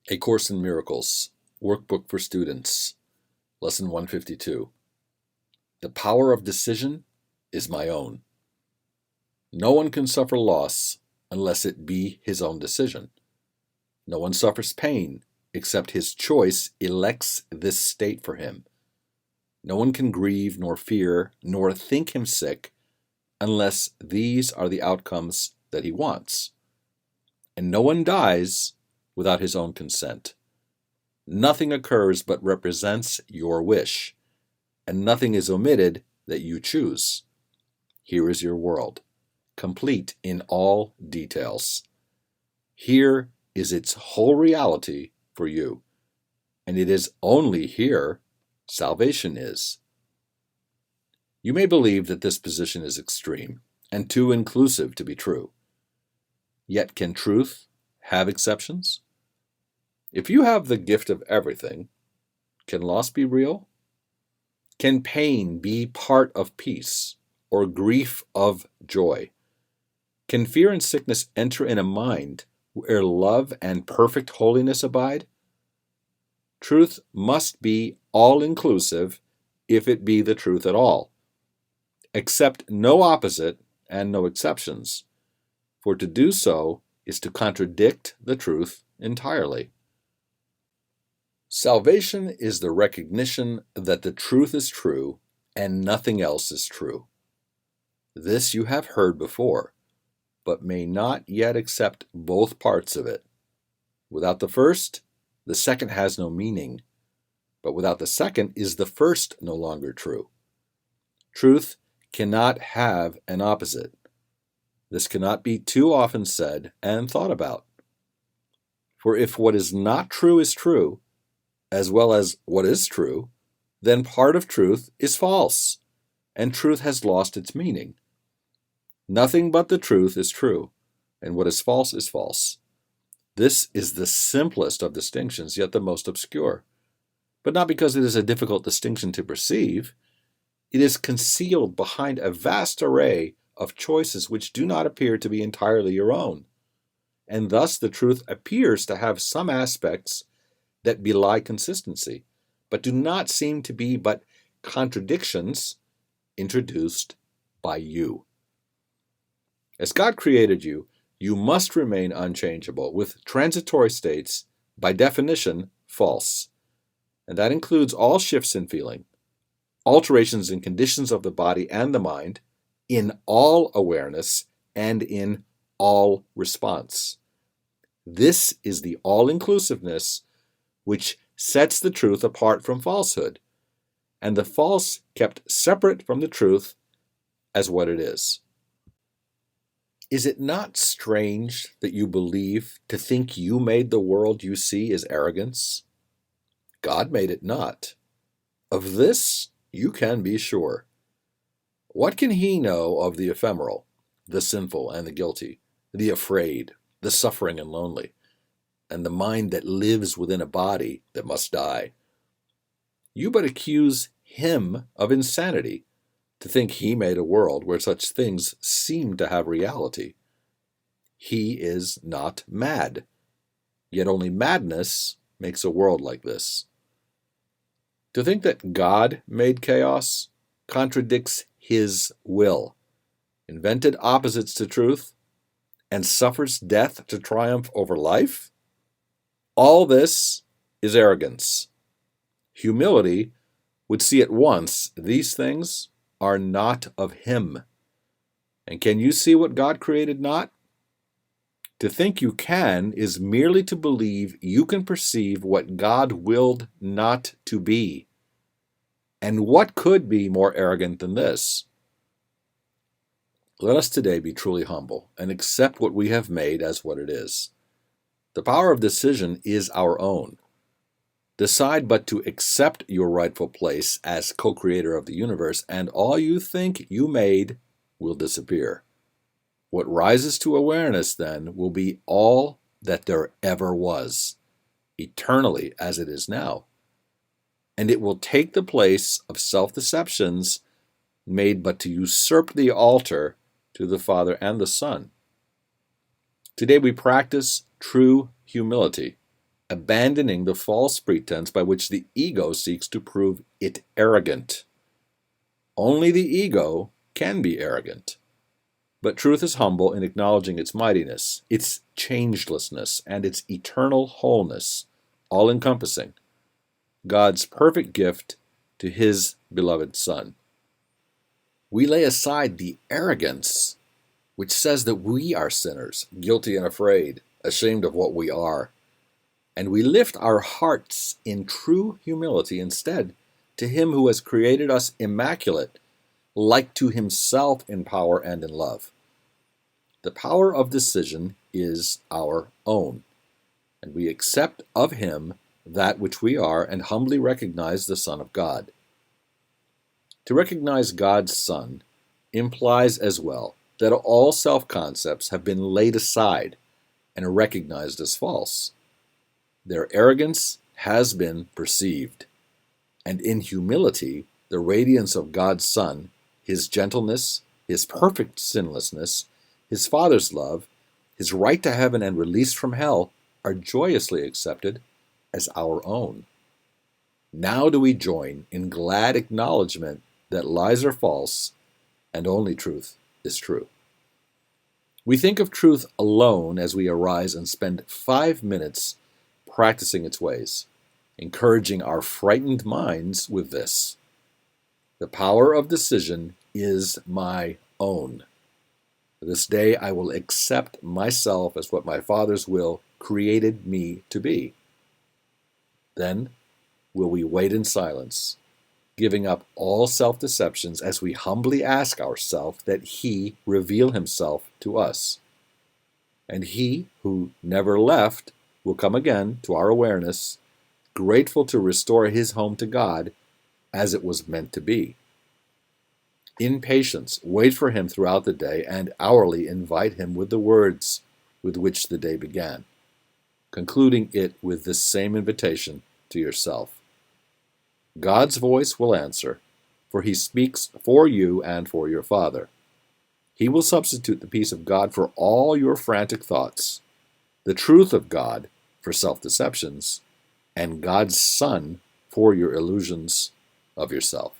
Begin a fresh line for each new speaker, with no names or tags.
A Course in Miracles, Workbook for Students, Lesson 152. The power of decision is my own. No one can suffer loss unless it be his own decision. No one suffers pain except his choice elects this state for him. No one can grieve, nor fear, nor think him sick unless these are the outcomes that he wants. And no one dies without his own consent. Nothing occurs but represents your wish, and nothing is omitted that you choose. Here is your world, complete in all details. Here is its whole reality for you, and it is only here salvation is. You may believe that this position is extreme and too inclusive to be true. Yet can truth have exceptions? If you have the gift of everything, can loss be real? Can pain be part of peace, or grief of joy? Can fear and sickness enter in a mind where love and perfect holiness abide? Truth must be all-inclusive if it be the truth at all. Accept no opposite and no exceptions, for to do so is to contradict the truth entirely. Salvation is the recognition that the truth is true and nothing else is true. This you have heard before, but may not yet accept both parts of it. Without the first, the second has no meaning, but without the second is the first no longer true. Truth cannot have an opposite. This cannot be too often said and thought about. For if what is not true is true, as well as what is true, then part of truth is false, and truth has lost its meaning. Nothing but the truth is true, and what is false is false. This is the simplest of distinctions, yet the most obscure. But not because it is a difficult distinction to perceive. It is concealed behind a vast array of choices which do not appear to be entirely your own, and thus the truth appears to have some aspects that belie consistency, but do not seem to be but contradictions introduced by you. As God created you, you must remain unchangeable, with transitory states, by definition, false. And that includes all shifts in feeling, alterations in conditions of the body and the mind, in all awareness and in all response. This is the all-inclusiveness which sets the truth apart from falsehood, and the false kept separate from the truth as what it is. Is it not strange that you believe to think you made the world you see is arrogance? God made it not. Of this you can be sure. What can he know of the ephemeral, the sinful and the guilty, the afraid, the suffering and lonely, and the mind that lives within a body that must die? You but accuse him of insanity to think he made a world where such things seem to have reality. He is not mad, yet only madness makes a world like this. To think that God made chaos contradicts his will, invented opposites to truth, and suffers death to triumph over life? All this is arrogance. Humility would see at once these things are not of him. And can you see what God created not? To think you can is merely to believe you can perceive what God willed not to be. And what could be more arrogant than this? Let us today be truly humble and accept what we have made as what it is. The power of decision is our own. Decide but to accept your rightful place as co-creator of the universe, and all you think you made will disappear. What rises to awareness then will be all that there ever was, eternally as it is now. And it will take the place of self-deceptions made but to usurp the altar to the Father and the Son. Today we practice true humility, abandoning the false pretense by which the ego seeks to prove it arrogant. Only the ego can be arrogant. But truth is humble in acknowledging its mightiness, its changelessness, and its eternal wholeness, all-encompassing, God's perfect gift to His beloved Son. We lay aside the arrogance which says that we are sinners, guilty and afraid, ashamed of what we are, and we lift our hearts in true humility instead to Him who has created us immaculate, like to Himself in power and in love. The power of decision is our own, and we accept of Him that which we are and humbly recognize the Son of God. To recognize God's Son implies as well that all self-concepts have been laid aside and recognized as false. Their arrogance has been perceived, and in humility, the radiance of God's Son, His gentleness, His perfect sinlessness, His Father's love, His right to heaven and release from hell are joyously accepted as our own. Now do we join in glad acknowledgement that lies are false and only truth is true. We think of truth alone as we arise and spend 5 minutes practicing its ways, encouraging our frightened minds with this: the power of decision is my own. This day I will accept myself as what my Father's will created me to be. Then will we wait in silence, giving up all self-deceptions as we humbly ask ourselves that He reveal Himself to us. And He who never left will come again to our awareness, grateful to restore His home to God as it was meant to be. In patience, wait for Him throughout the day and hourly invite Him with the words with which the day began, concluding it with this same invitation to yourself. God's voice will answer, for He speaks for you and for your Father. He will substitute the peace of God for all your frantic thoughts, the truth of God for self-deceptions, and God's Son for your illusions of yourself.